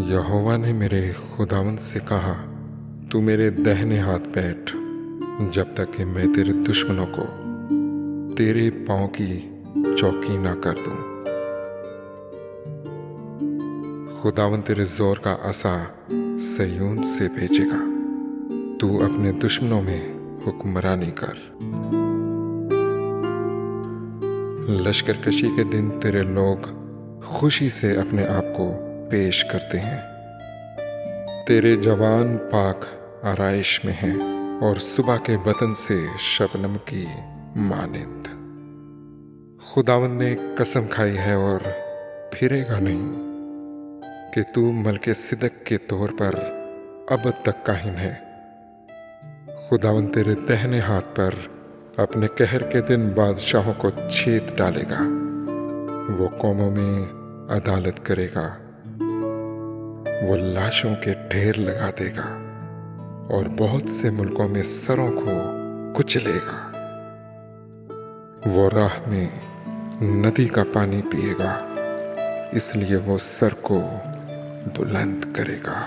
यहोवा ने मेरे खुदावंद से कहा, तू मेरे दाहिने हाथ बैठ जब तक कि मैं तेरे दुश्मनों को तेरे पांव की चौकी ना कर दूं। खुदावंद तेरे जोर का असा सयून से भेजेगा, तू अपने दुश्मनों में हुक्मरानी कर। लश्करकशी के दिन तेरे लोग खुशी से अपने आप को पेश करते हैं। तेरे जवान पाक आराइश में हैं और सुबह के वतन से शबनम की मानिंद। खुदावंद ने कसम खाई है और फिरेगा नहीं कि तू मलके सिदक के तौर पर अब तक कायम है। खुदावंद तेरे दाहिने हाथ पर अपने कहर के दिन बादशाहों को छेद डालेगा। वो कौमों में अदालत करेगा, वो लाशों के ढेर लगा देगा और बहुत से मुल्कों में सरों को कुचलेगा। वो राह में नदी का पानी पिएगा, इसलिए वो सर को बुलंद करेगा।